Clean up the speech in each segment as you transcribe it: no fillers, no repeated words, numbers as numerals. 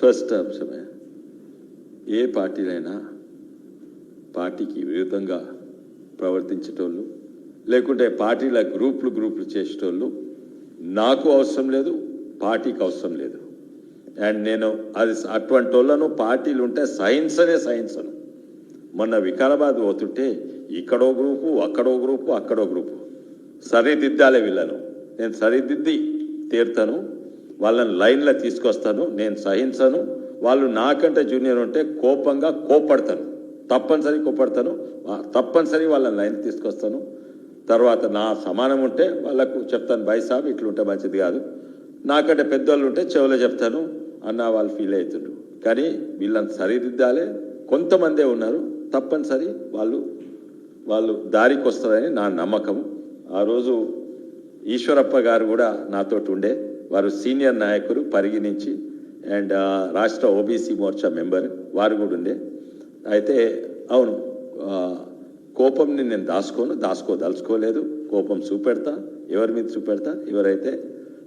First అంశమే, ఏ పార్టీలైనా పార్టీకి విరుద్ధంగా ప్రవర్తించేటోళ్ళు లేకుంటే పార్టీల గ్రూపులు చేసేటోళ్ళు నాకు అవసరం లేదు, పార్టీకి అవసరం లేదు. అండ్ నేను అది అటువంటి వాళ్ళను పార్టీలు ఉంటే సహించను. మొన్న వికారాబాద్ పోతుంటే ఇక్కడో గ్రూపు అక్కడో గ్రూపు సరిదిద్దాలే వీళ్ళను. నేను సరిదిద్ది తీరుతాను, వాళ్ళని లైన్లో తీసుకొస్తాను. నేను సహించను. వాళ్ళు నాకంటే జూనియర్ ఉంటే కోపడతాను, తప్పనిసరి వాళ్ళని లైన్ తీసుకొస్తాను. తర్వాత నా సమానం ఉంటే వాళ్ళకు చెప్తాను, బై సాబ్ ఇట్లుంటే మంచిది కాదు. నాకంటే పెద్దవాళ్ళు ఉంటే చెవులో చెప్తాను అన్న వాళ్ళు ఫీల్ అవుతుండ్రు. కానీ వీళ్ళని సరిదిద్దాలే. కొంతమందే ఉన్నారు, తప్పనిసరి వాళ్ళు దారికి వస్తుందని నా నమ్మకం. ఆ రోజు ఈశ్వరప్ప గారు కూడా నాతోటి ఉండే, వారు సీనియర్ నాయకులు పరిగి నుంచి అండ్ రాష్ట్ర ఓబీసీ మోర్చా మెంబర్, వారు కూడా ఉండే. అయితే అవును, కోపంని నేను దాచుకోదలుచుకోలేదు. కోపం చూపెడతా, ఎవరి మీద చూపెడతా, ఎవరైతే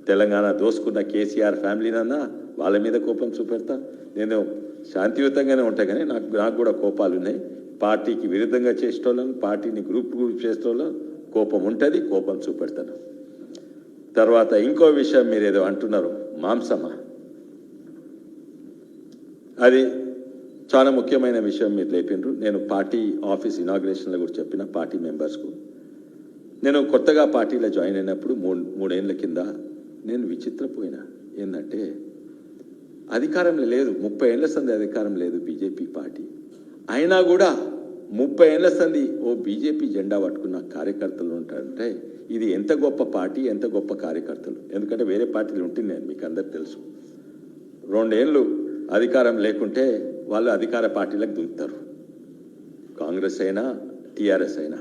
తెలంగాణ దోసుకున్న కేసీఆర్ ఫ్యామిలీనన్నా వాళ్ళ మీద కోపం చూపెడతా. నేను శాంతియుతంగానే ఉంటాను, కానీ నాకు కూడా కోపాలు ఉన్నాయి. పార్టీకి విరుద్ధంగా చేసేటోళ్ళం, పార్టీని గ్రూప్ చేసేటోళ్ళం కోపం ఉంటుంది, కోపం చూపెడతాను. తర్వాత ఇంకో విషయం, మీరు ఏదో అంటున్నారు, మాంసమా, అది చాలా ముఖ్యమైన విషయం మీరు లేపిండ్రు. నేను పార్టీ ఆఫీస్ ఇనాగ్రేషన్లో కూడా చెప్పిన పార్టీ మెంబర్స్కు, నేను కొత్తగా పార్టీలో జాయిన్ అయినప్పుడు మూడేళ్ల కింద నేను విచిత్రపోయినా. ఏంటంటే అధికారంలో లేదు, 30 ఏళ్ల సంది అధికారం లేదు బీజేపీ పార్టీ. అయినా కూడా 30 ఏళ్ల సంది ఓ బీజేపీ జెండా పట్టుకున్న కార్యకర్తలు ఉంటారంటే ఇది ఎంత గొప్ప పార్టీ, ఎంత గొప్ప కార్యకర్తలు. ఎందుకంటే వేరే పార్టీలు ఉంటుంది, నేను మీకు అందరికి తెలుసు. 2 ఏళ్ళు అధికారం లేకుంటే వాళ్ళు అధికార పార్టీలకు దుంకుతారు, కాంగ్రెస్ అయినా టీఆర్ఎస్ అయినా.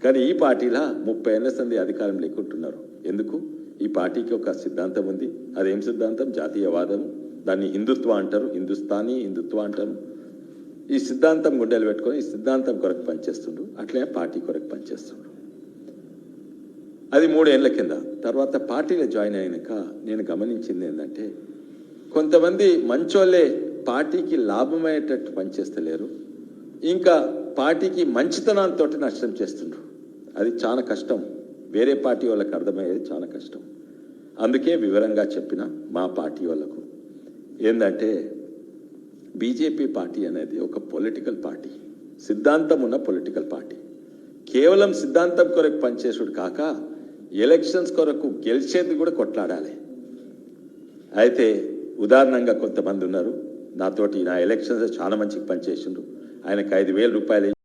కానీ ఈ పార్టీలా 30 ఏళ్ల సంది అధికారం లేకుంటున్నారు. ఎందుకు? ఈ పార్టీకి ఒక సిద్ధాంతం ఉంది. అదేం సిద్ధాంతం? జాతీయవాదం. దాన్ని హిందుత్వ అంటారు, హిందుత్వ అంటారు. ఈ సిద్ధాంతం గుండెలు పెట్టుకొని ఈ సిద్ధాంతం కొరకు పనిచేస్తుండ్రు, అట్లే పార్టీ కొరకు పనిచేస్తుండ్రు. అది 3 ఏళ్ల కింద. తర్వాత పార్టీలో జాయిన్ అయినాక నేను గమనించింది ఏంటంటే, కొంతమంది మంచోళ్ళే పార్టీకి లాభమయ్యేటట్టు పనిచేస్తలేరు, ఇంకా పార్టీకి మంచితనంతో నష్టం చేస్తుండ్రు. అది చాలా కష్టం, వేరే పార్టీ వాళ్ళకి అర్థమయ్యేది చాలా కష్టం. అందుకే వివరంగా చెప్పిన మా పార్టీ వాళ్ళకు ఏంటంటే, బీజేపీ పార్టీ అనేది ఒక పొలిటికల్ పార్టీ, సిద్ధాంతం ఉన్న పొలిటికల్ పార్టీ. కేవలం సిద్ధాంతం కొరకు పనిచేసుడు కాక ఎలక్షన్స్ కొరకు గెలిచేది కూడా కొట్లాడాలి. అయితే ఉదాహరణంగా కొంతమంది ఉన్నారు నాతోటి, నా ఎలక్షన్స్ చాలా మంచిగా పనిచేసిండ్రు, ఆయనకు 5,000 రూపాయలు